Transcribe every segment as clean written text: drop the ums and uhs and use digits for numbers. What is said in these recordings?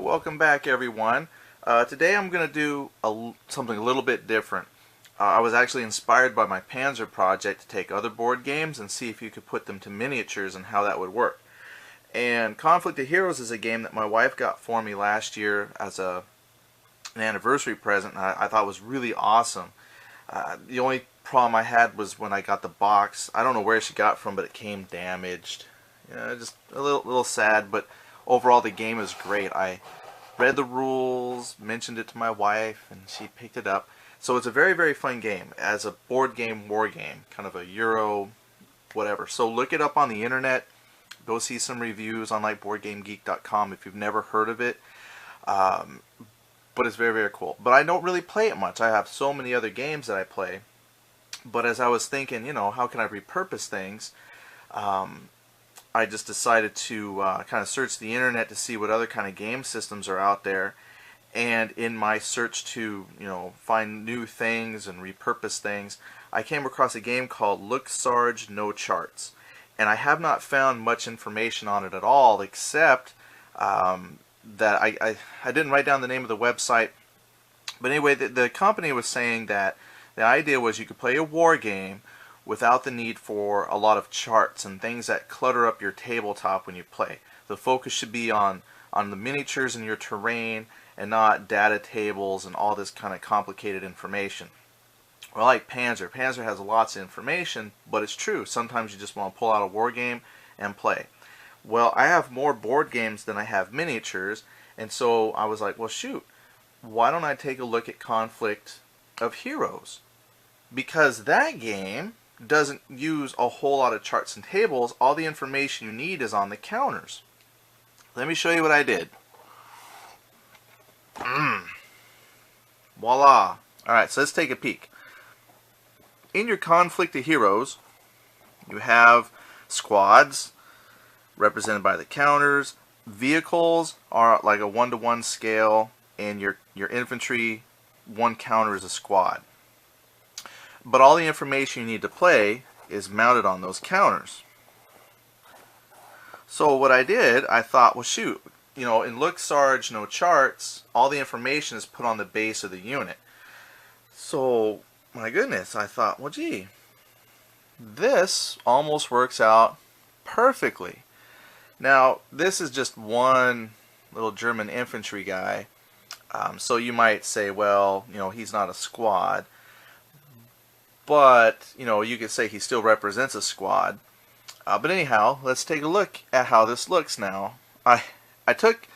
welcome back everyone. Today I'm going to do something a little bit different. I was actually inspired by my Panzer project to take other board games and see if you could put them to miniatures and how that would work. And Conflict of Heroes is a game that my wife got for me last year as an anniversary present, and I thought was really awesome. The only problem I had was when I got the box. I don't know where she got it from, but it came damaged. Just a little sad, but overall the game is great. I read the rules, mentioned it to my wife, and she picked it up. So it's a very, very fun game as a board game, war game, kind of a Euro, whatever. So look it up on the internet. Go see some reviews on like BoardGameGeek.com if you've never heard of it. But it's very, very cool. But I don't really play it much. I have so many other games that I play. But as I was thinking, how can I repurpose things? I just decided to kind of search the internet to see what other kind of game systems are out there. And in my search to, find new things and repurpose things, I came across a game called Look Sarge, No Charts. And I have not found much information on it at all, except that I didn't write down the name of the website. But anyway, the company was saying that the idea was you could play a war game without the need for a lot of charts and things that clutter up your tabletop when you play. The focus should be on the miniatures and your terrain and not data tables and all this kind of complicated information. Well, like Panzer has lots of information, but it's true. Sometimes you just want to pull out a war game and play. Well, I have more board games than I have miniatures, and so I was like, well, shoot, why don't I take a look at Conflict of Heroes? Because that game doesn't use a whole lot of charts and tables. All the information you need is on the counters. Let me show you what I did. Voila. Alright, so let's take a peek. In your Conflict of Heroes, you have squads represented by the counters. Vehicles are like a 1-to-1 scale, and your infantry, one counter is a squad. But all the information you need to play is mounted on those counters. So what I did, I thought, well shoot, in Look Sarge, No Charts, all the information is put on the base of the unit. So, my goodness, I thought, well gee, this almost works out perfectly. Now, this is just one little German infantry guy. So you might say, well, he's not a squad. But, you could say he still represents a squad. But anyhow, let's take a look at how this looks now. I took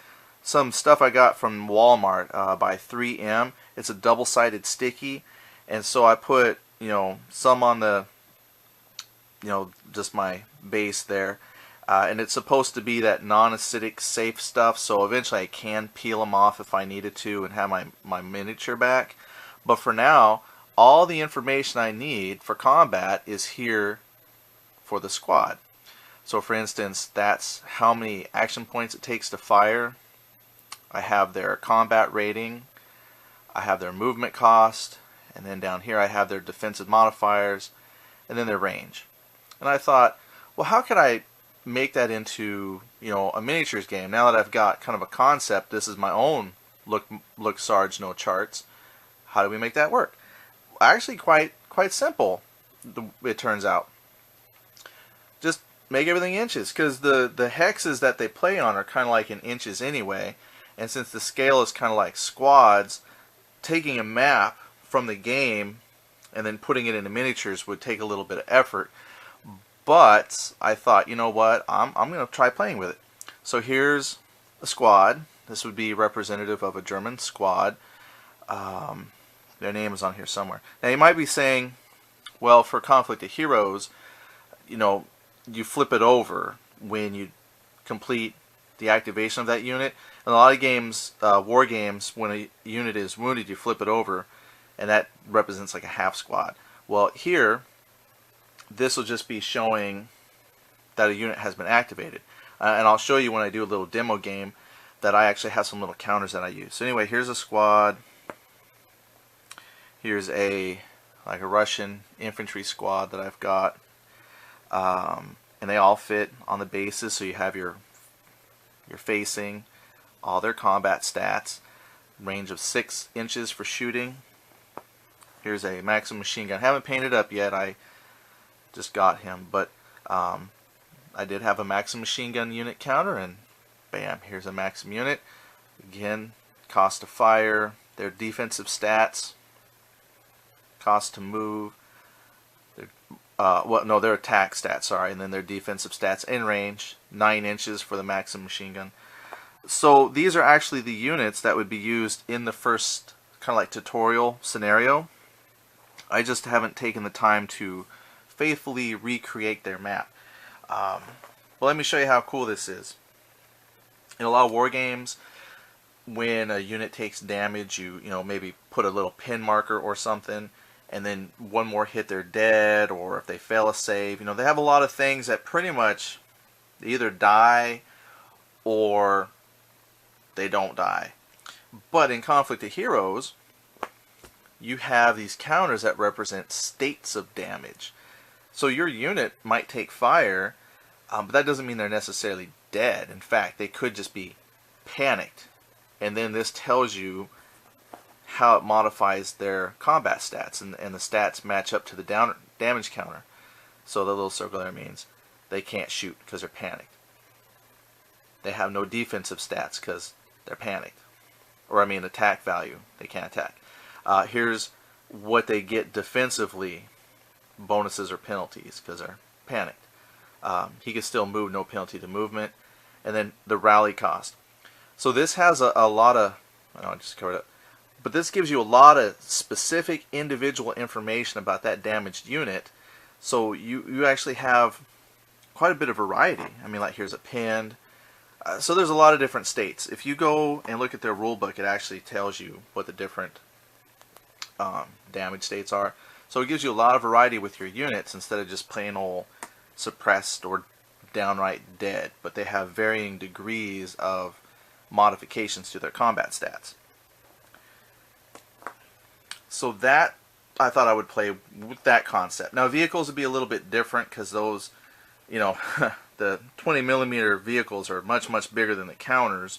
some stuff I got from Walmart by 3M. It's a double-sided sticky. And so I put, some on the, just my base there. And it's supposed to be that non-acidic safe stuff. So eventually I can peel them off if I needed to and have my miniature back. But for now, all the information I need for combat is here for the squad. So for instance, that's how many action points it takes to fire. I have their combat rating. I have their movement cost. And then down here I have their defensive modifiers. And then their range. And I thought, well, how could I make that into, a miniatures game? Now that I've got kind of a concept, this is my own Look Sarge, No Charts. How do we make that work? Actually quite simple, it turns out. Just make everything inches, because the hexes that they play on are kind of like in inches anyway, and since the scale is kind of like squads, taking a map from the game and then putting it into miniatures would take a little bit of effort. But I thought, you know what, I'm going to try playing with it. So here's a squad. This would be representative of a German squad. Their name is on here somewhere. Now you might be saying, well, for Conflict of Heroes, you flip it over when you complete the activation of that unit. In a lot of games, war games, when a unit is wounded, you flip it over, and that represents like a half squad. Well, here, this will just be showing that a unit has been activated. And I'll show you when I do a little demo game that I actually have some little counters that I use. So anyway, here's a squad. Here's like a Russian infantry squad that I've got. And they all fit on the bases, so you have your facing, all their combat stats. Range of 6 inches for shooting. Here's a Maxim machine gun. Haven't painted up yet. I just got him, but I did have a Maxim machine gun unit counter, and bam, here's a Maxim unit. Again, cost to fire, their defensive stats, cost to move, their attack stats, sorry, and then their defensive stats in range, 9 inches for the Maxim machine gun. So these are actually the units that would be used in the first kind of like tutorial scenario. I just haven't taken the time to faithfully recreate their map. Well, let me show you how cool this is. In a lot of war games, when a unit takes damage, you maybe put a little pin marker or something, and then one more hit they're dead, or if they fail a save, they have a lot of things that pretty much they either die or they don't die. But in Conflict of Heroes, you have these counters that represent states of damage. So your unit might take fire, but that doesn't mean they're necessarily dead. In fact, they could just be panicked. And then this tells you how it modifies their combat stats, and the stats match up to the damage counter. So the little circle there means they can't shoot because they're panicked. They have no defensive stats because they're panicked. Or I mean attack value, they can't attack. Here's what they get defensively, bonuses or penalties because they're panicked. He can still move, no penalty to movement. And then the rally cost. So this has a lot of, I just covered it, but this gives you a lot of specific individual information about that damaged unit. So you actually have quite a bit of variety. I mean, like here's a pinned. So there's a lot of different states. If you go and look at their rule book, it actually tells you what the different damage states are. So it gives you a lot of variety with your units instead of just plain old suppressed or downright dead. But they have varying degrees of modifications to their combat stats. So that, I thought I would play with that concept. Now vehicles would be a little bit different because those, the 20mm vehicles are much, much bigger than the counters.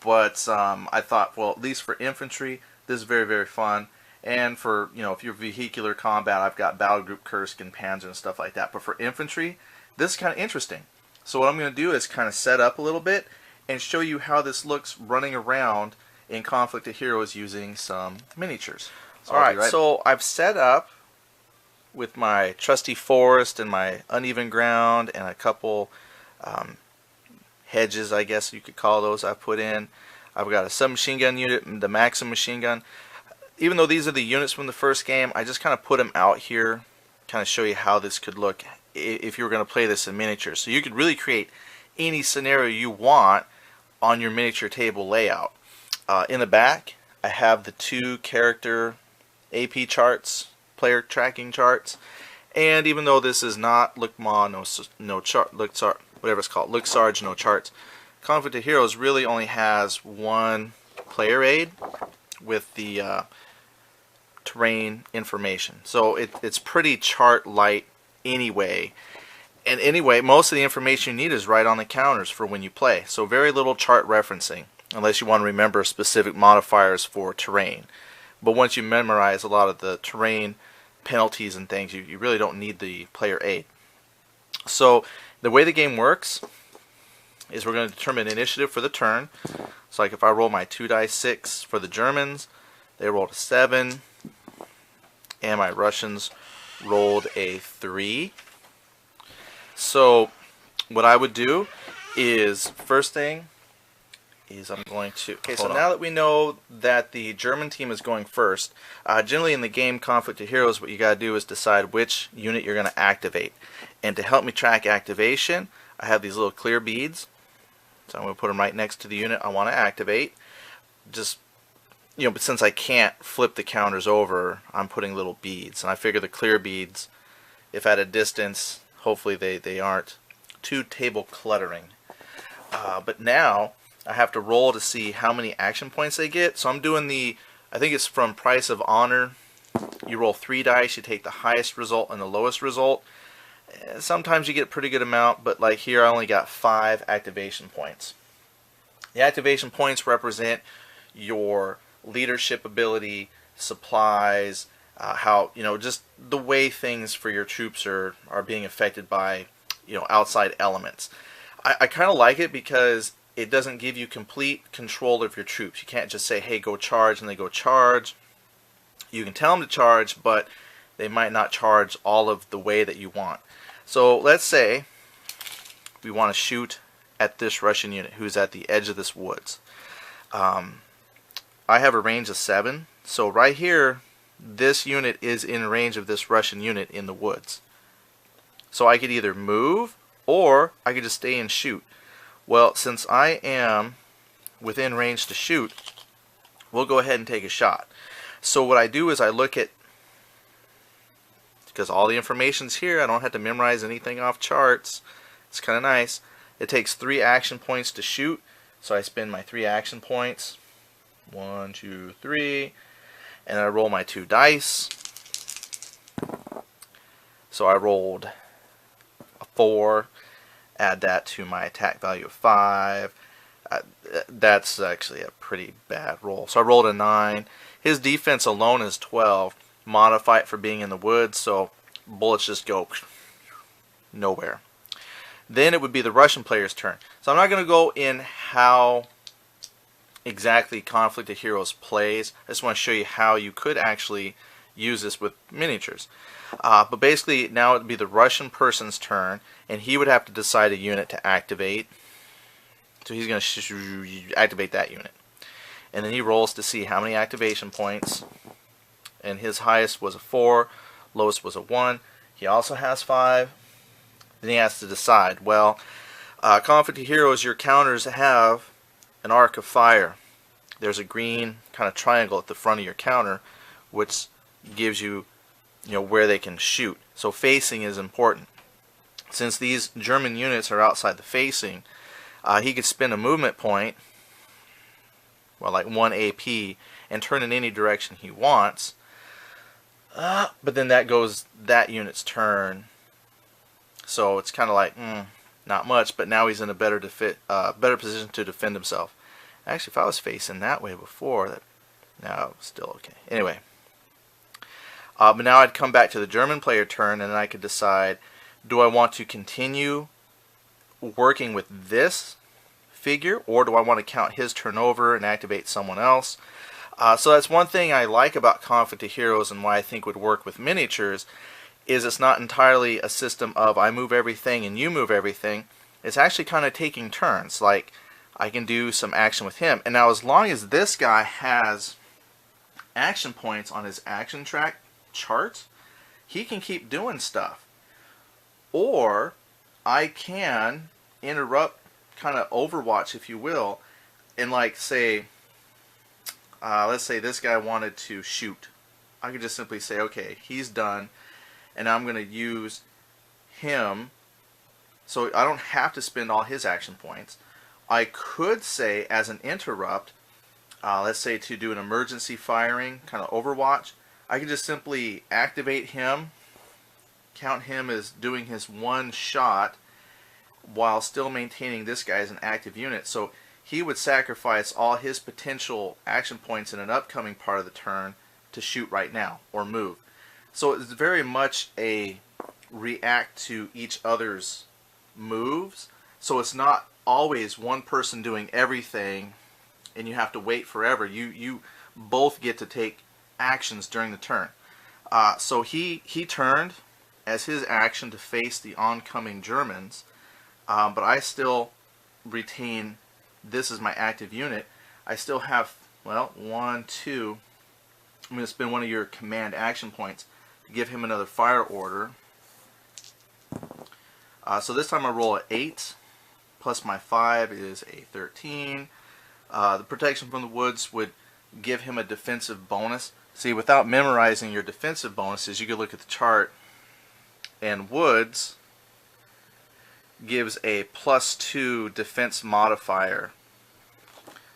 But I thought, well, at least for infantry, this is very, very fun. And for, if you're vehicular combat, I've got Battle Group Kursk and Panzer and stuff like that. But for infantry, this is kind of interesting. So what I'm going to do is kind of set up a little bit and show you how this looks running around in Conflict of Heroes using some miniatures. So Alright, so I've set up with my trusty forest and my uneven ground and a couple hedges, I guess you could call those, I've put in. I've got a submachine gun unit, the Maxim machine gun. Even though these are the units from the first game, I just kind of put them out here, kind of show you how this could look if you were going to play this in miniature. So you could really create any scenario you want on your miniature table layout. In the back, I have the 2 character AP charts, player tracking charts, and even though this is not no chart, whatever it's called, Look Sarge, no charts, Conflict of Heroes really only has one player aid with the terrain information. So it's pretty chart light anyway. And anyway, most of the information you need is right on the counters for when you play. So very little chart referencing, unless you want to remember specific modifiers for terrain. But once you memorize a lot of the terrain penalties and things, you really don't need the player aid. So the way the game works is we're going to determine initiative for the turn. So like if I roll my 2 dice 6 for the Germans, they rolled a 7, and my Russians rolled a 3. So what I would do is, first thing is I'm going to, okay, so now that we know that the German team is going first, generally in the game Conflict of Heroes, what you got to do is decide which unit you're going to activate. And to help me track activation, I have these little clear beads. So I'm going to put them right next to the unit I want to activate. Just, but since I can't flip the counters over, I'm putting little beads. And I figure the clear beads, if at a distance, hopefully they aren't too table cluttering. But now I have to roll to see how many action points they get. So I'm doing I think it's from Price of Honor. You roll 3 dice, you take the highest result and the lowest result. Sometimes you get a pretty good amount, but like here I only got 5 activation points. The activation points represent your leadership ability, supplies, how, just the way things for your troops are being affected by, outside elements. I kind of like it because it doesn't give you complete control of your troops. You can't just say, hey, go charge, and they go charge. You can tell them to charge, but they might not charge all of the way that you want. So let's say we want to shoot at this Russian unit who's at the edge of this woods. I have a range of 7, so right here this unit is in range of this Russian unit in the woods. So I could either move or I could just stay and shoot. Well, since I am within range to shoot, we'll go ahead and take a shot. So what I do is I look at, because all the information's here, I don't have to memorize anything off charts. It's kind of nice. It takes 3 action points to shoot, so I spend my 3 action points. 1, 2, 3, and I roll my 2 dice. So I rolled a 4, add that to my attack value of 5. That's actually a pretty bad roll. So I rolled a 9. His defense alone is 12. Modify it for being in the woods, so bullets just go nowhere. Then it would be the Russian player's turn. So I'm not going to go in how exactly Conflict of Heroes plays. I just want to show you how you could actually use this with miniatures. But basically now it would be the Russian person's turn, and he would have to decide a unit to activate. So he's going to activate that unit. And then he rolls to see how many activation points. And his highest was a 4, lowest was a 1. He also has 5. Then he has to decide, well, Conflict of Heroes, your counters have an arc of fire. There's a green kind of triangle at the front of your counter, which gives you, where they can shoot. So facing is important. Since these German units are outside the facing, he could spend a movement point, well, like 1 AP, and turn in any direction he wants. But then that goes that unit's turn. So it's kind of like, not much, but now he's in a better position to defend himself. Actually, if I was facing that way before, no, still okay. Anyway, but now I'd come back to the German player turn, and then I could decide, do I want to continue working with this figure, or do I want to count his turn over and activate someone else? So that's one thing I like about Conflict of Heroes, and why I think would work with miniatures, is it's not entirely a system of I move everything and you move everything. It's actually kind of taking turns. Like, I can do some action with him. And now as long as this guy has action points on his action track chart, he can keep doing stuff. Or I can interrupt, kind of overwatch, if you will, and like say, let's say this guy wanted to shoot. I could just simply say, okay, he's done, and I'm going to use him, so I don't have to spend all his action points. I could say as an interrupt, let's say to do an emergency firing, kind of overwatch, I could just simply activate him, count him as doing his 1 shot, while still maintaining this guy as an active unit. So he would sacrifice all his potential action points in an upcoming part of the turn to shoot right now, or move. So it's very much a react to each other's moves. So it's not always one person doing everything and you have to wait forever. You both get to take actions during the turn. So he turned as his action to face the oncoming Germans, but I still retain this as my active unit. I still have, well, 1, 2. I'm going to spend one of your command action points to give him another fire order. So this time I roll an 8, plus my 5 is a 13. The protection from the woods would give him a defensive bonus. See, without memorizing your defensive bonuses, you could look at the chart, and woods gives a +2 defense modifier.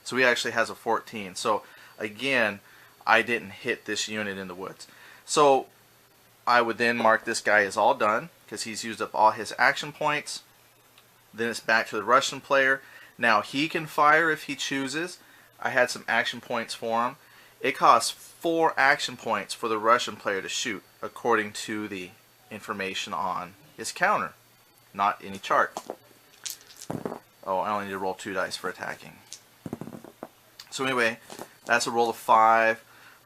So he actually has a 14. So again, I didn't hit this unit in the woods. So I would then mark this guy as all done, because he's used up all his action points. Then it's back to the Russian player. Now he can fire if he chooses. I had some action points for him. It costs 4 action points for the Russian player to shoot, according to the information on his counter, not any chart. Oh, I only need to roll 2 dice for attacking. So anyway, that's a roll of 5,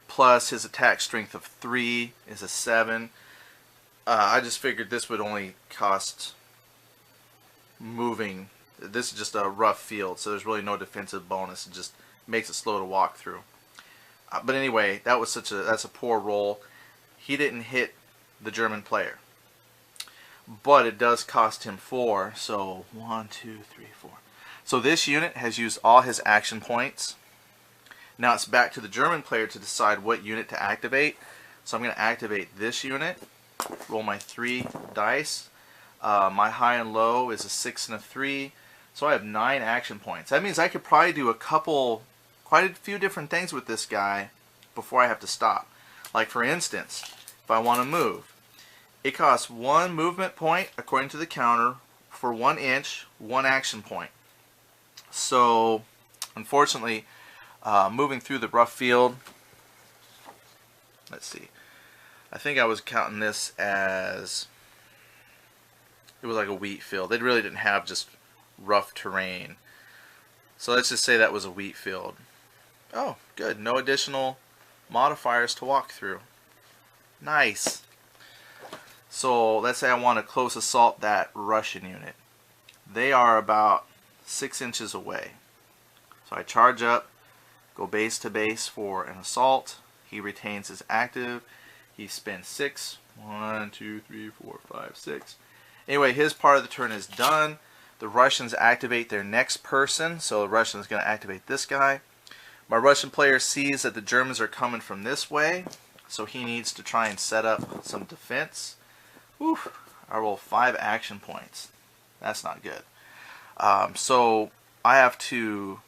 plus his attack strength of 3 is a 7. I just figured this would only cost moving. This is just a rough field, so there's really no defensive bonus. It just makes it slow to walk through. But anyway, that's a poor roll. He didn't hit the German player, but it does cost him 4. So 1, 2, 3, 4. So this unit has used all his action points. Now it's back to the German player to decide what unit to activate. So I'm going to activate this unit. Roll my 3 dice. My high and low is a 6 and a 3. So I have 9 action points. That means I could probably do quite a few different things with this guy before I have to stop. Like for instance, if I want to move, it costs 1 movement point according to the counter for 1 inch, 1 action point. So unfortunately, moving through the rough field, let's see, I think I was counting this as, it was like a wheat field. They really didn't have just rough terrain. So let's just say that was a wheat field. Oh, good. No additional modifiers to walk through. Nice. So let's say I want to close assault that Russian unit. They are about 6 inches away. So I charge up, go base to base for an assault. He retains his active. He spends 6. 1, 2, 3, 4, 5, 6. Anyway, his part of the turn is done. The Russians activate their next person, so the Russian is going to activate this guy. My Russian player sees that the Germans are coming from this way, so he needs to try and set up some defense. Whew, I roll 5 action points. That's not good. So I have to...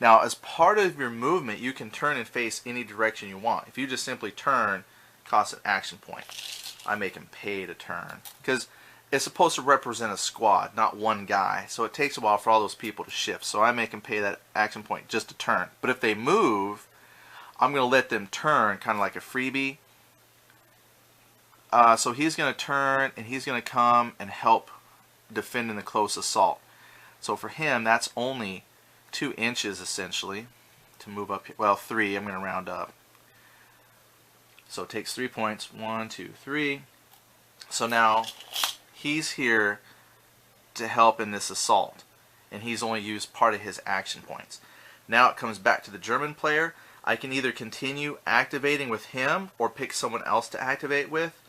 Now, as part of your movement, you can turn and face any direction you want. If you just simply turn, it costs an action point. I make him pay to turn, because it's supposed to represent a squad, not one guy. So it takes a while for all those people to shift. So I make them pay that action point just to turn. But if they move, I'm going to let them turn, kind of like a freebie. So he's going to turn, and he's going to come and help defend in the close assault. So for him, that's only 2 inches, essentially, to move up here. Well, 3. I'm going to round up. So it takes 3 points. 1, 2, 3. So now he's here to help in this assault, and he's only used part of his action points. Now it comes back to the German player. I can either continue activating with him or pick someone else to activate with.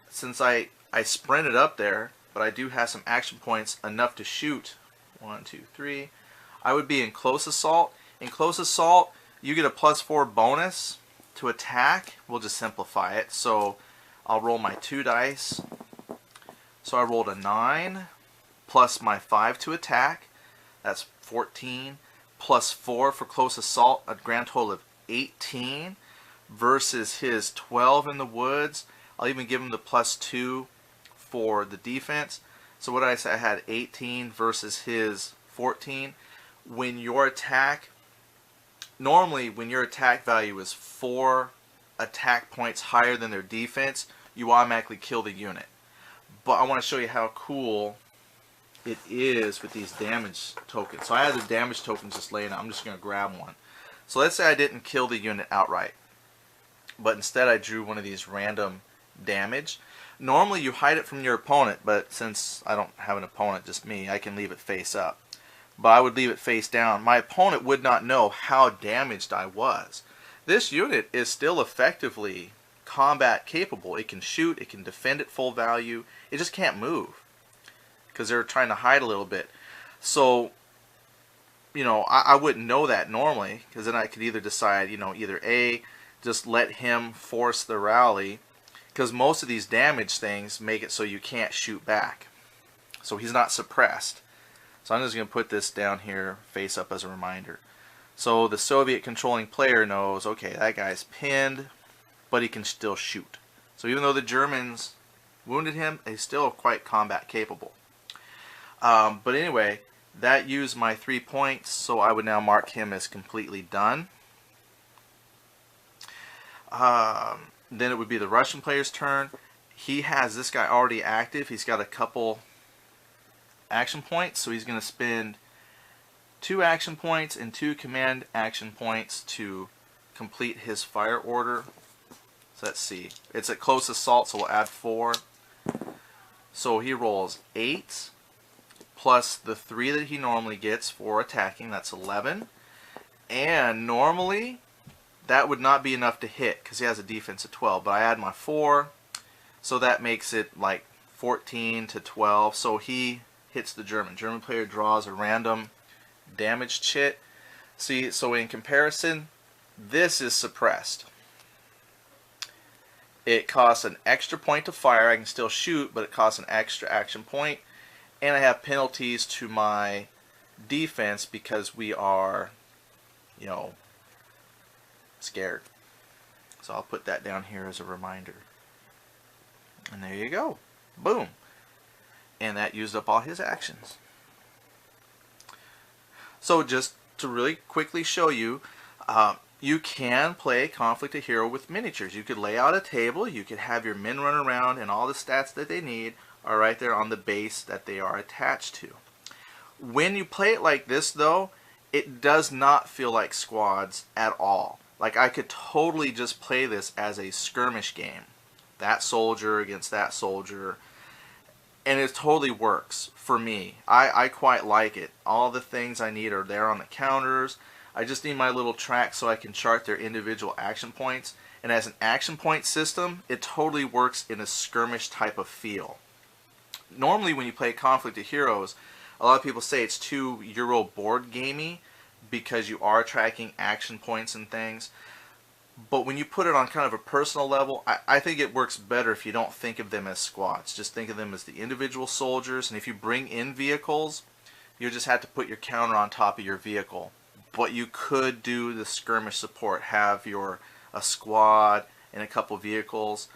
Since I sprinted up there, but I do have some action points enough to shoot. 1, 2, 3. I would be in close assault. In close assault, you get a +4 bonus to attack. We'll just simplify it. So I'll roll my 2 dice. So I rolled a 9 plus my 5 to attack. That's 14 plus 4 for close assault, a grand total of 18 versus his 12 in the woods. I'll even give him the +2 for the defense. So what did I say? I had 18 versus his 14. When your attack, normally when your attack value is 4 attack points higher than their defense, you automatically kill the unit. But I want to show you how cool it is with these damage tokens. So I have the damage tokens just laying out. I'm just going to grab one. So let's say I didn't kill the unit outright, but instead I drew one of these random damage. Normally you hide it from your opponent, but since I don't have an opponent, just me, I can leave it face up. But I would leave it face down. My opponent would not know how damaged I was. This unit is still effectively combat capable. It can shoot, it can defend at full value. It just can't move because they're trying to hide a little bit. So, you know, I wouldn't know that normally, because then I could either decide, you know, either A, just let him force the rally, because most of these damage things make it so you can't shoot back. So he's not suppressed. So I'm just going to put this down here face up as a reminder. So the Soviet controlling player knows, okay, that guy's pinned, but he can still shoot. So even though the Germans wounded him, he's still quite combat capable. But anyway, That used my 3 points, so I would now mark him as completely done. Then it would be the Russian player's turn. He has this guy already active. He's got a couple action points, so he's going to spend 2 action points and 2 command action points to complete his fire order. So let's see. It's at close assault, so we'll add 4. So he rolls 8 plus the 3 that he normally gets for attacking. That's 11. And normally that would not be enough to hit because he has a defense of 12. But I add my 4, so that makes it like 14 to 12. So he hits the German. German player draws a random damage chit. See, so in comparison, this is suppressed. It costs an extra point to fire. I can still shoot, but it costs an extra action point. And I have penalties to my defense because we are, you know, scared. So I'll put that down here as a reminder. And there you go. Boom. And that used up all his actions. So just to really quickly show you, you can play Conflict of Hero with miniatures. You could lay out a table, you could have your men run around, and all the stats that they need are right there on the base that they are attached to. When you play it like this though, it does not feel like squads at all. Like I could totally just play this as a skirmish game. That soldier against that soldier. And it totally works for me. I quite like it. All the things I need are there on the counters. I just need my little track so I can chart their individual action points. And as an action point system, it totally works in a skirmish type of feel. Normally when you play Conflict of Heroes, a lot of people say it's too Euro board gamey because you are tracking action points and things. But when you put it on kind of a personal level, I think it works better if you don't think of them as squads. Just think of them as the individual soldiers. And if you bring in vehicles, you just have to put your counter on top of your vehicle. But you could do the skirmish support, have a squad and a couple vehicles.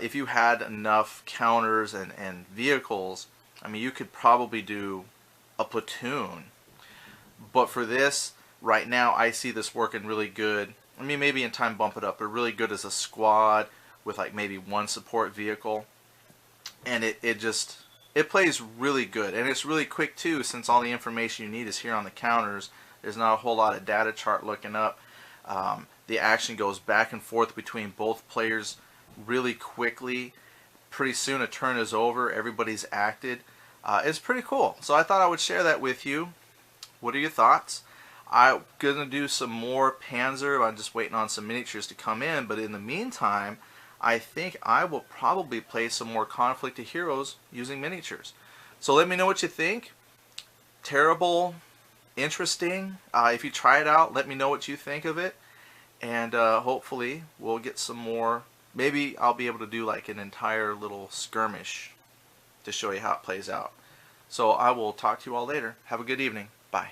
If you had enough counters and vehicles, I mean, you could probably do a platoon. But for this, right now, I see this working really good. I mean, maybe in time bump it up, but really good as a squad with like maybe 1 support vehicle. And it plays really good. And it's really quick too, since all the information you need is here on the counters. There's not a whole lot of data chart looking up. The action goes back and forth between both players really quickly. Pretty soon a turn is over, everybody's acted. It's pretty cool. So I thought I would share that with you. What are your thoughts? I'm going to do some more Panzer. I'm just waiting on some miniatures to come in. But in the meantime, I think I will probably play some more Conflict of Heroes using miniatures. So let me know what you think. Terrible, interesting. If you try it out, let me know what you think of it. And hopefully we'll get some more. Maybe I'll be able to do like an entire little skirmish to show you how it plays out. So I will talk to you all later. Have a good evening. Bye.